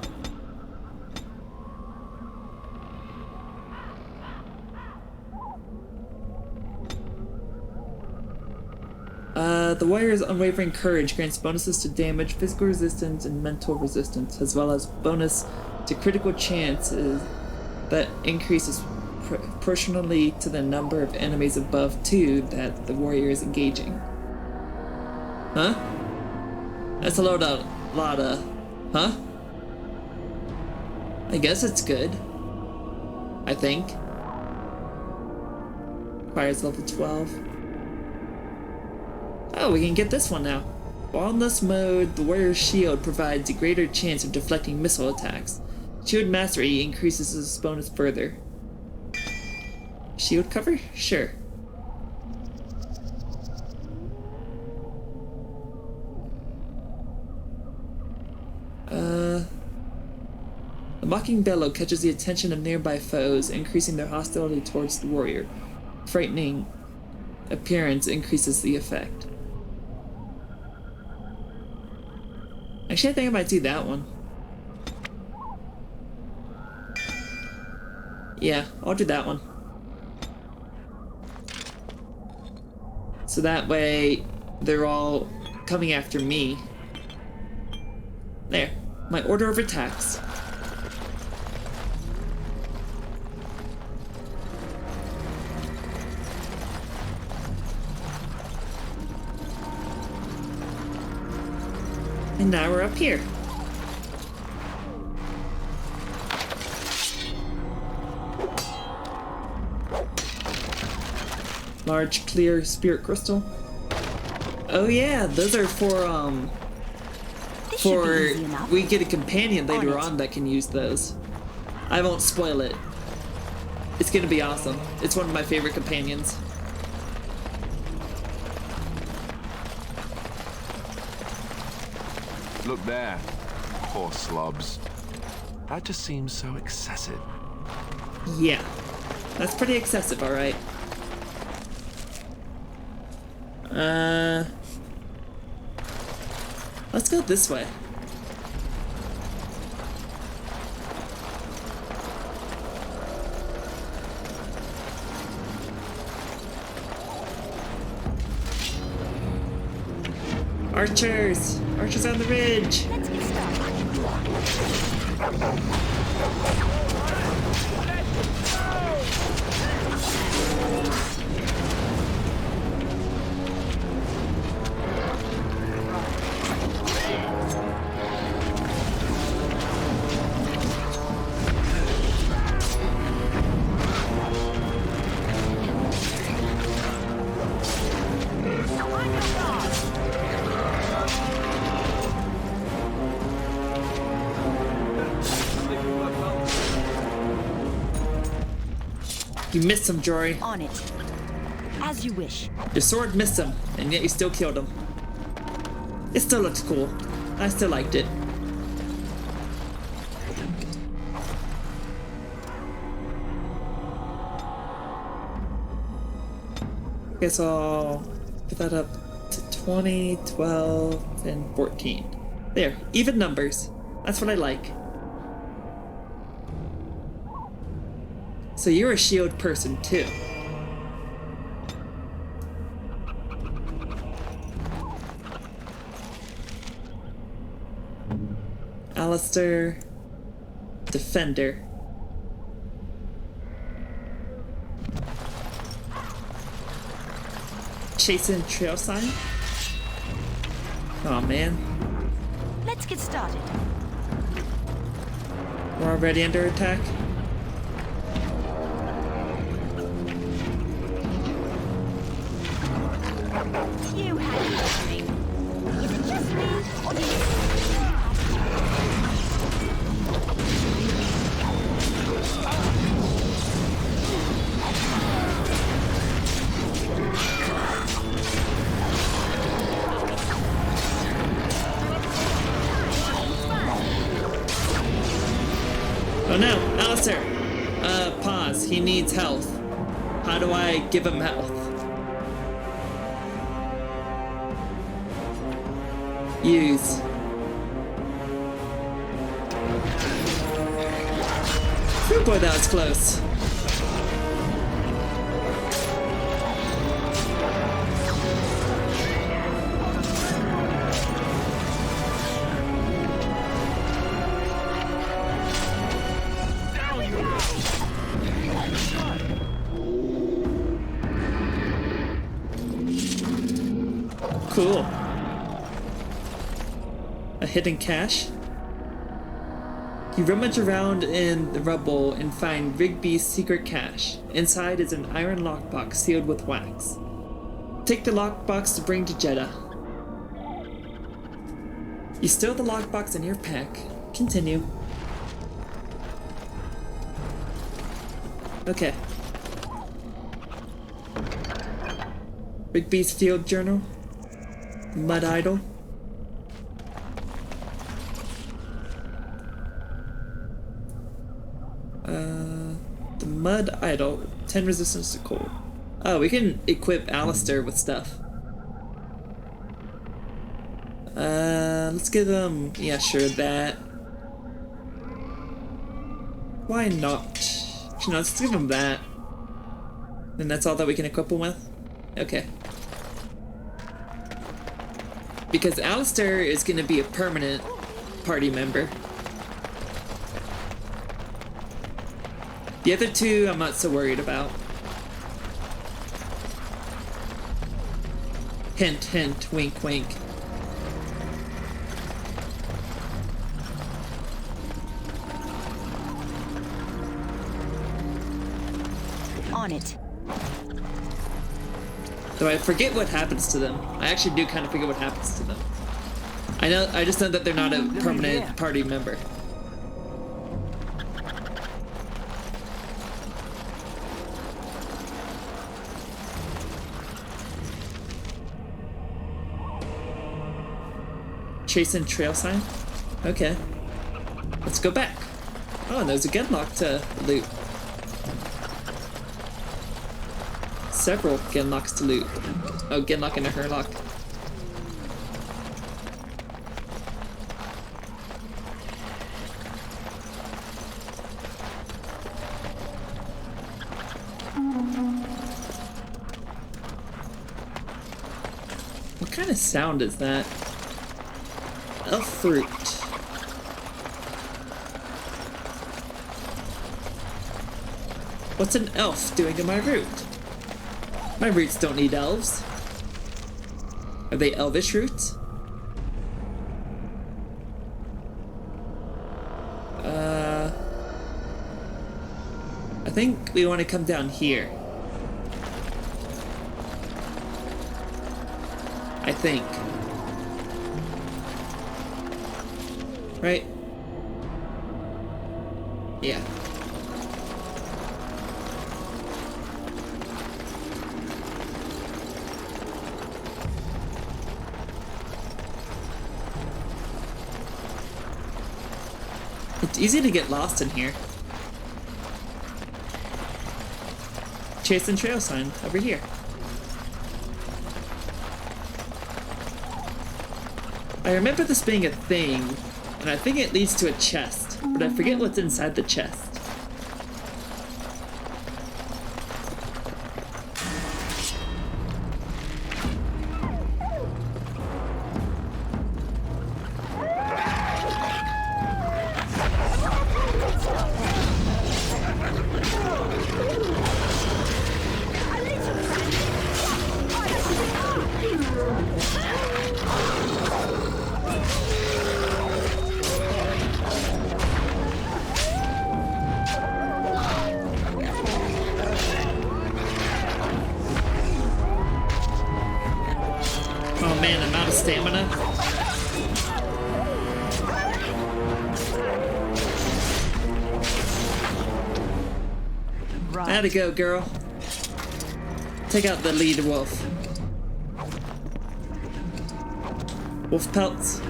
The warrior's unwavering courage grants bonuses to damage, physical resistance, and mental resistance, as well as bonus to critical chances that increases proportionally to the number of enemies above 2 that the warrior is engaging. Huh? That's a lot of, huh? I guess it's good. I think. Requires level 12. Oh, we can get this one now. While in this mode, the warrior's shield provides a greater chance of deflecting missile attacks. Shield mastery increases this bonus further. Shield cover? Sure. The mocking bellow catches the attention of nearby foes, increasing their hostility towards the warrior. Frightening appearance increases the effect. Actually, I think I might do that one. Yeah, I'll do that one. So that way, they're all coming after me. There. My order of attacks. And now we're up here. Large, clear spirit crystal. Oh yeah, those are for we get a companion later on that can use those. I won't spoil it. It's gonna be awesome. It's one of my favorite companions. Look there. Poor slobs. That just seems so excessive. Yeah. That's pretty excessive, alright. Let's go this way. Archers! Archers on the ridge! Let's get started. You missed him, Jory. On it. As you wish. Your sword missed him, and yet you still killed him. It still looks cool. I still liked it. Okay, so I'll put that up to 20, 12, and 14. There, even numbers. That's what I like. So you're a shield person too. Alistair, Defender. Chasing trail sign? Oh man. Let's get started. We're already under attack. You had it coming. Is it just me, or do you... Oh no, Alistair! Pause. He needs health. How do I give him health? Use. Oh boy, that was close. Cool. A hidden cache? You rummage around in the rubble and find Rigby's secret cache. Inside is an iron lockbox sealed with wax. Take the lockbox to bring to Jeddah. You stow the lockbox in your pack. Continue. Okay. Rigby's field journal. Mud idol. The mud idol. 10 resistance to cold. Oh, we can equip Alistair with stuff. Let's give him, yeah, sure, that. Why not? No, let's give him that. And that's all that we can equip him with? Okay. Because Alistair is going to be a permanent party member. The other two I'm not so worried about. Hint, hint, wink, wink. On it. Though I forget what happens to them. I actually do kind of forget what happens to them. I just know that they're not a permanent party member. Chasing trail sign? Okay. Let's go back. Oh, and there's a gunlock to loot. Several gunlocks to loot. Oh, gunlock and a herlock. What kind of sound is that? Elf fruit. What's an elf doing in my root? My roots don't need elves. Are they elvish roots? I think we want to come down here. I think. Right? Yeah. easy to get lost in here. Chase and trail sign over here. I remember this being a thing, and I think it leads to a chest, but I forget what's inside the chest. Oh man, I'm out of stamina. Right. How'd it go, girl? Take out the lead wolf. Wolf pelts.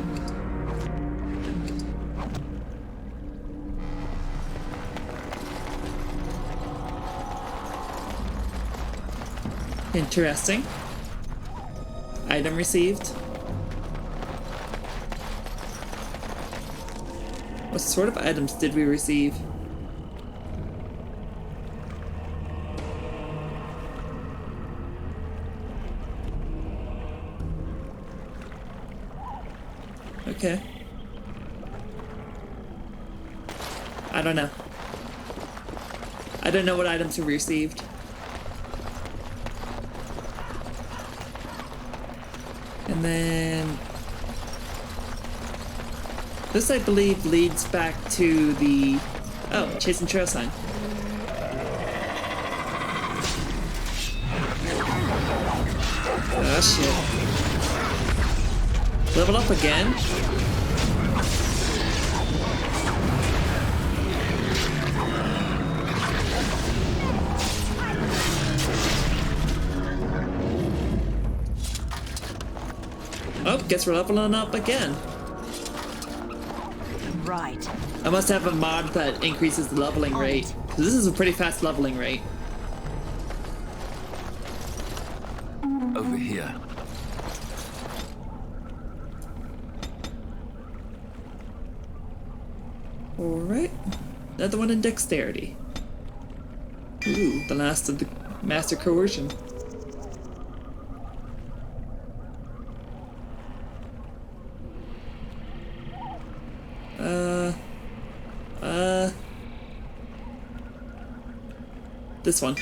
Interesting. Item received. What sort of items did we receive? Okay. I don't know. I don't know what items we received. And then this, I believe, leads back to the chase and trail sign. Oh shit. Level up again? Oh, guess we're leveling up again. Right. I must have a mod that increases the leveling rate. This is a pretty fast leveling rate. Over here. Alright. Another one in dexterity. Ooh, the last of the master coercion. This one.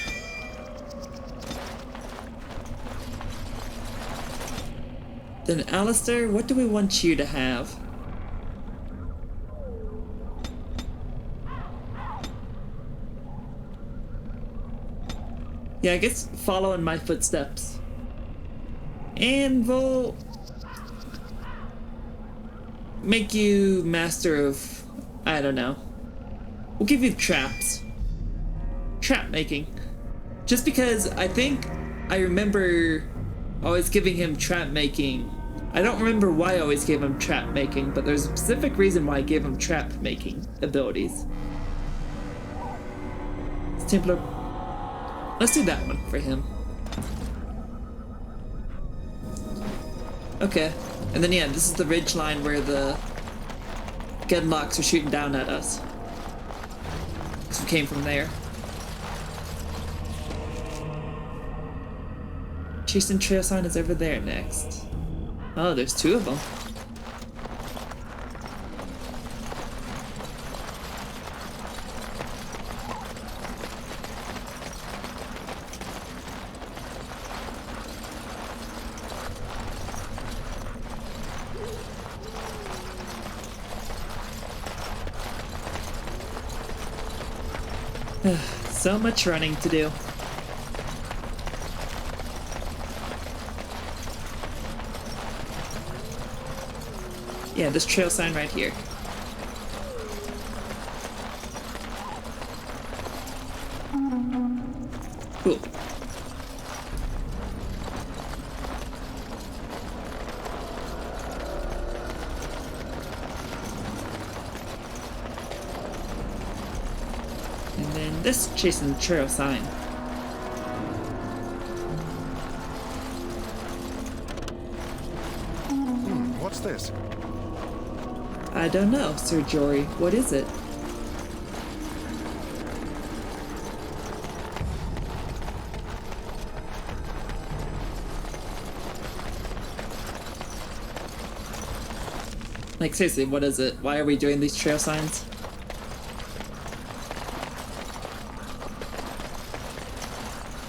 Then Alistair, what do we want you to have? Yeah, I guess follow in my footsteps. And we'll make you master of, I don't know. We'll give you traps. Trap making. Just because I think I remember always giving him trap making. I don't remember why I always gave him trap making, but there's a specific reason why I gave him trap making abilities. Templar. Let's do that one for him. Okay. And then yeah, this is the ridge line where the Genlocks are shooting down at us. So we came from there. Chase and trail sign is over there next. Oh, there's two of them. So much running to do. Yeah, this trail sign right here. Cool. then this chasing the trail sign. What's this? I don't know, Sir Jory. What is it? Like, seriously, what is it? Why are we doing these trail signs?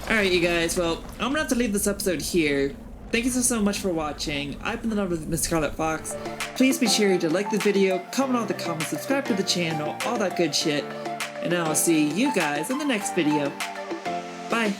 Alright, you guys, well, I'm gonna have to leave this episode here. Thank you so much for watching. I've been the Lord of Miss Scarlet Fox. Please be sure to like the video, comment on the comments, subscribe to the channel, all that good shit. And I'll see you guys in the next video. Bye.